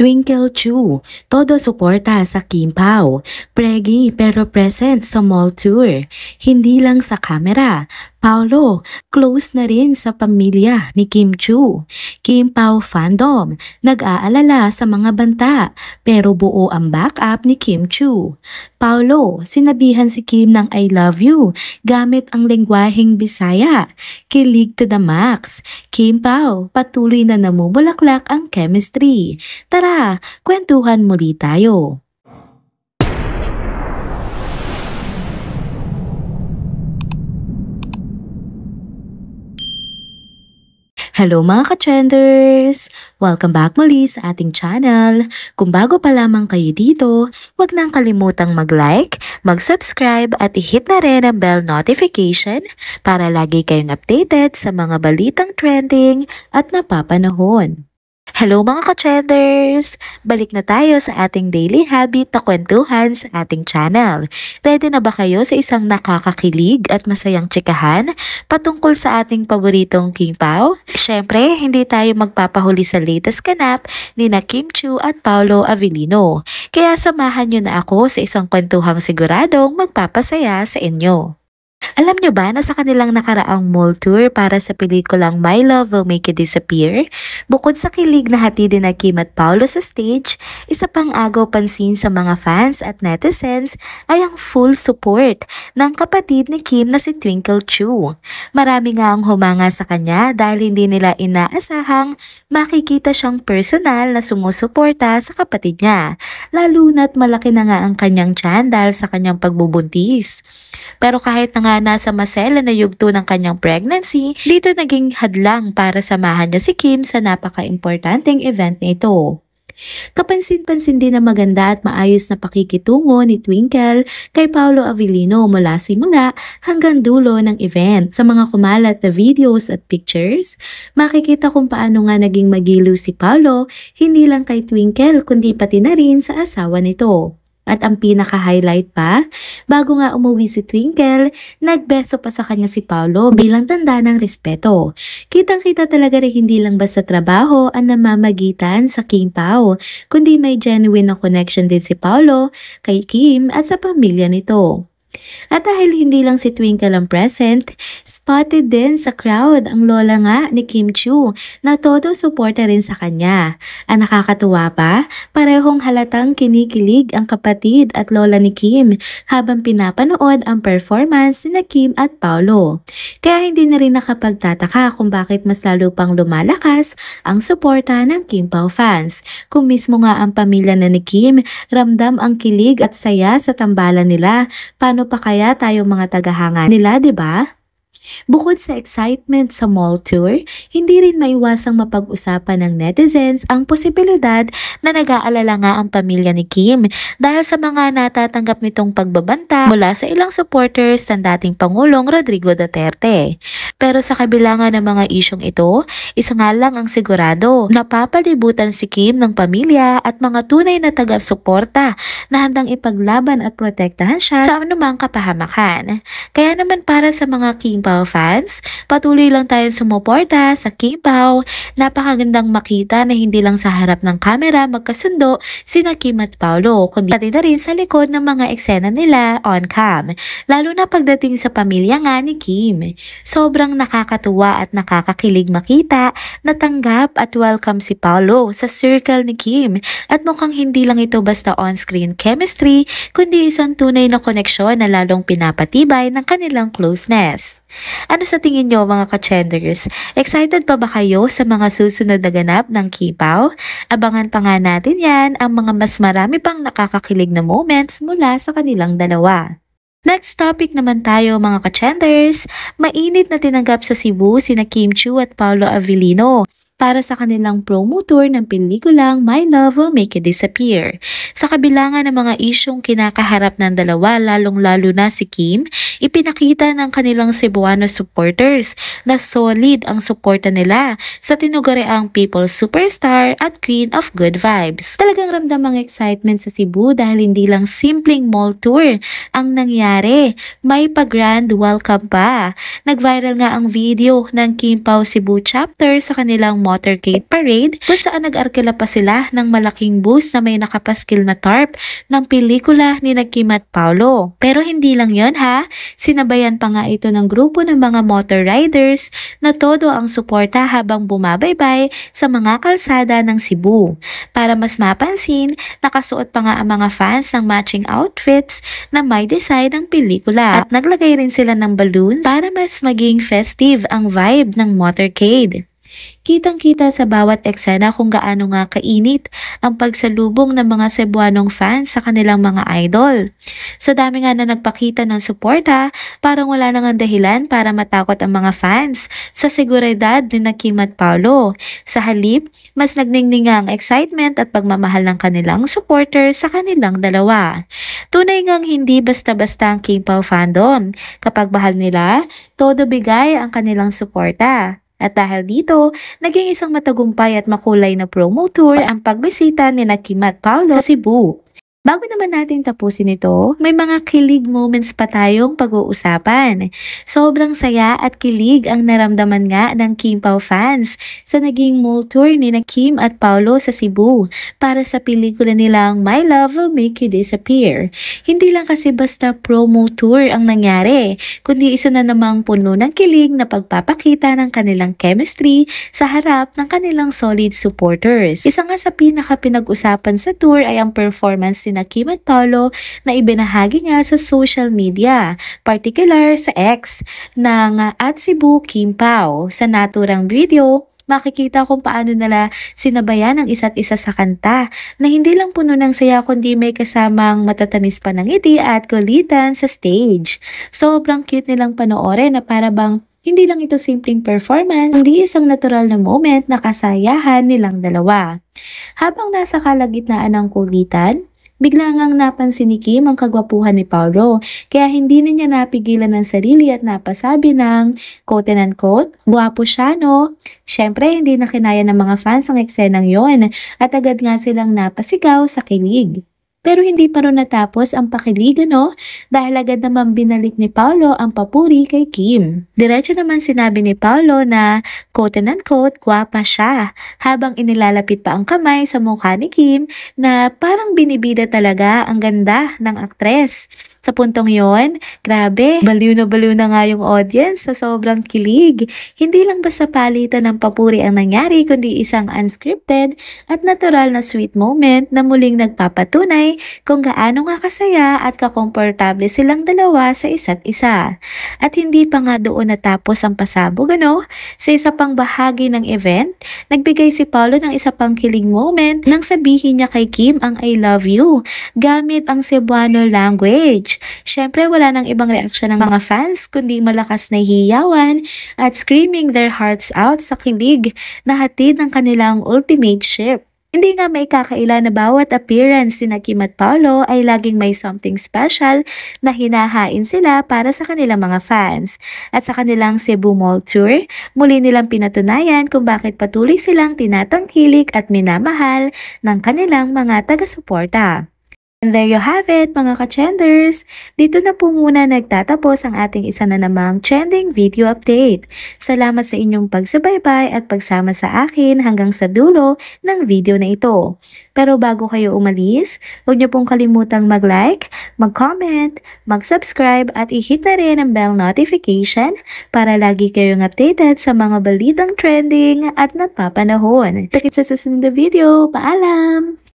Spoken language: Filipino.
Twinkle Chu, todo suporta sa Kim Pao. Pregi pero present sa mall tour. Hindi lang sa camera. Paolo, close na rin sa pamilya ni Kim Chu. Kim Pao fandom, nag-aalala sa mga banta, pero buo ang backup ni Kim Chu. Paolo, sinabihan si Kim ng I love you gamit ang lengguaheng Bisaya. Kilig to the max. Kim Pao, patuloy na namumulaklak ang chemistry. Tara, kwentuhan muli tayo. Hello mga ka-trenders! Welcome back muli sa ating channel. Kung bago pa lamang kayo dito, huwag nang kalimutang mag-like, mag-subscribe at i-hit na rin ang bell notification para lagi kayong updated sa mga balitang trending at napapanahon. Hello mga ka-trenders! Balik na tayo sa ating daily habit na kwentuhan sa ating channel. Ready na ba kayo sa isang nakakakilig at masayang tsikahan patungkol sa ating paboritong Kim Pao? Siyempre, hindi tayo magpapahuli sa latest ganap ni na Kim Chu at Paolo Avellino. Kaya samahan nyo na ako sa isang kwentuhang siguradong magpapasaya sa inyo. Alam nyo ba na sa kanilang nakaraang mall tour para sa pelikulang My Love Will Make You Disappear, bukod sa kilig na hatid na Kim at Paolo sa stage, isa pang agaw pansin sa mga fans at netizens ay ang full support ng kapatid ni Kim na si Twinkle Chu. Marami nga ang humanga sa kanya dahil hindi nila inaasahang makikita siyang personal na sumusuporta sa kapatid niya, lalo na't malaki na nga ang kanyang tiyan dahil sa kanyang pagbubuntis. Pero kahit na nga nasa masela na yugto ng kanyang pregnancy, dito naging hadlang para samahan niya si Kim sa napaka-importanteng event na ito. Kapansin-pansin din na maganda at maayos na pakikitungo ni Twinkle kay Paolo Avellino mula simula hanggang dulo ng event. Sa mga kumalat na videos at pictures, makikita kung paano nga naging magiliw si Paolo, hindi lang kay Twinkle kundi pati na rin sa asawa nito. At ang pinaka-highlight pa, bago nga umuwi si Twinkle, nagbeso pa sa kanya si Paolo bilang tanda ng respeto. Kitang-kita talaga rin hindi lang basta trabaho ang namamagitan sa Kim Pao, kundi may genuine na connection din si Paolo kay Kim at sa pamilya nito. At dahil hindi lang si Twinkle ang present, spotted din sa crowd ang lola nga ni Kim Chu na todo suporta rin sa kanya. Ang nakakatuwa pa, parehong halatang kinikilig ang kapatid at lola ni Kim habang pinapanood ang performance ni Kim at Paolo. Kaya hindi na rin nakapagtataka kung bakit mas lalo pang lumalakas ang suporta ng Kim Pao fans. Kung mismo nga ang pamilya na ni Kim ramdam ang kilig at saya sa tambalan nila, paano pa kaya tayo mga tagahanga nila, 'di ba? Bukod sa excitement sa mall tour, hindi rin maiwasang mapag-usapan ng netizens ang posibilidad na nag-aalala nga ang pamilya ni Kim dahil sa mga natatanggap nitong pagbabanta mula sa ilang supporters ng dating Pangulong Rodrigo Duterte. Pero sa kabila nga ng mga isyong ito, isa nga lang ang sigurado, napapalibutan si Kim ng pamilya at mga tunay na taga-suporta na handang ipaglaban at protektahan siya sa anumang kapahamakan. Kaya naman para sa mga Kim Pao fans, patuloy lang tayong sumuporta sa Kim Pao. Napakagandang makita na hindi lang sa harap ng kamera magkasundo sina Kim at Paolo, kundi pati na rin sa likod ng mga eksena nila on cam, lalo na pagdating sa pamilya nga ni Kim. Sobrang nakakatuwa at nakakakilig makita na tanggap at welcome si Paolo sa circle ni Kim at mukhang hindi lang ito basta on-screen chemistry, kundi isang tunay na koneksyon na lalong pinapatibay ng kanilang closeness. Ano sa tingin nyo mga ka-trenders? Excited pa ba kayo sa mga susunod na ganap ng Kim Pao? Abangan pa nga natin yan ang mga mas marami pang nakakakilig na moments mula sa kanilang dalawa. Next topic naman tayo mga ka-trenders. Mainit na tinanggap sa Cebu sina Kim Chu at Paolo Avellino para sa kanilang promo tour ng pelikulang My Love Will Make You Disappear. Sa kabila nga ng mga isyong kinakaharap ng dalawa, lalong-lalo na si Kim, ipinakita ng kanilang Cebuano supporters na solid ang suporta nila sa tinuguriang People's Superstar at Queen of Good Vibes. Talagang ramdam ang excitement sa Cebu dahil hindi lang simpleng mall tour ang nangyari, may pa-grand welcome pa. Nag-viral nga ang video ng Kim Pao Cebu chapter sa kanilang motorcade parade kung saan nag-arkila pa sila ng malaking bus na may nakapaskil na tarp ng pelikula ni Kim at Paolo. Pero hindi lang yon ha, sinabayan pa nga ito ng grupo ng mga motor riders na todo ang suporta habang bumabaybay sa mga kalsada ng Cebu. Para mas mapansin, nakasuot pa nga ang mga fans ng matching outfits na may design ng pelikula at naglagay rin sila ng balloons para mas maging festive ang vibe ng motorcade. Kitang-kita sa bawat eksena kung gaano nga kainit ang pagsalubong ng mga Cebuanong fans sa kanilang mga idol. Sa dami nga na nagpakita ng suporta, parang wala nang dahilan para matakot ang mga fans sa seguridad ni Kim at Paolo. Sa halip, mas nagningning ang excitement at pagmamahal ng kanilang supporters sa kanilang dalawa. Tunay ngang hindi basta-basta ang K-pop fandom. Kapag mahal nila, todo bigay ang kanilang suporta. At dahil dito, naging isang matagumpay at makulay na promo tour ang pagbisita ni Kim at Paolo sa Cebu. Bago naman natin tapusin ito, may mga kilig moments pa tayong pag-uusapan. Sobrang saya at kilig ang naramdaman nga ng Kim-Pao fans sa naging mall tour ni Kim at Paolo sa Cebu para sa pelikula nilang My Love Will Make You Disappear. Hindi lang kasi basta promo tour ang nangyari, kundi isa na namang puno ng kilig na pagpapakita ng kanilang chemistry sa harap ng kanilang solid supporters. Isa nga sa pinaka-pinag-usapan sa tour ay ang performance ni Kim at Paolo na ibinahagi nga sa social media, particular sa X ng @Cebu Kim-Pao. Sa naturang video, makikita kung paano nila sinabayan ang isa't isa sa kanta na hindi lang puno ng saya kundi may kasamang matatamis pa ng ngiti at kulitan sa stage. Sobrang cute nilang panoorin na para bang hindi lang ito simpleng performance, kundi isang natural na moment na kasayahan nilang dalawa. Habang nasa kalagitnaan ng kulitan, bigla ngang napansin ni Kim ang kagwapuhan ni Paolo, kaya hindi na niya napigilan ng sarili at napasabi ng quote-unquote, "Gwapo siya no?" Syempre, hindi na kinaya ng mga fans ang eksenang yon at agad nga silang napasigaw sa kilig. Pero hindi pa rin natapos ang pakilig, no? Dahil agad naman binalik ni Paolo ang papuri kay Kim. Diretso naman sinabi ni Paolo na quote-unquote, "Gwapa siya," habang inilalapit pa ang kamay sa mukha ni Kim na parang binibida talaga ang ganda ng aktres. Sa puntong yon, grabe, baliw na nga yung audience sa sobrang kilig. Hindi lang basta palitan ng papuri ang nangyari, kundi isang unscripted at natural na sweet moment na muling nagpapatunay kung gaano nga kasaya at kakomportable silang dalawa sa isa't isa. At hindi pa nga doon natapos ang pasabog, ano? Sa isa pang bahagi ng event, nagbigay si Paolo ng isa pang kilig moment nang sabihin niya kay Kim ang I love you gamit ang Cebuano language. Syempre, wala nang ibang reaksyon ng mga fans kundi malakas na hiyawan at screaming their hearts out sa kilig na hatid ng kanilang ultimate ship. Hindi nga may kakaila na bawat appearance ni Kim at Paolo ay laging may something special na hinahain sila para sa kanilang mga fans. At sa kanilang Cebu Mall Tour, muli nilang pinatunayan kung bakit patuloy silang tinatangkilik at minamahal ng kanilang mga taga-suporta. And there you have it mga ka-trenders! Dito na po muna nagtatapos ang ating isa na namang trending video update. Salamat sa inyong pagsubaybay at pagsama sa akin hanggang sa dulo ng video na ito. Pero bago kayo umalis, huwag niyo pong kalimutang mag-like, mag-comment, mag-subscribe at i-hit na rin ang bell notification para lagi kayong updated sa mga balitang trending at napapanahon. Takit sa susunod na video. Paalam!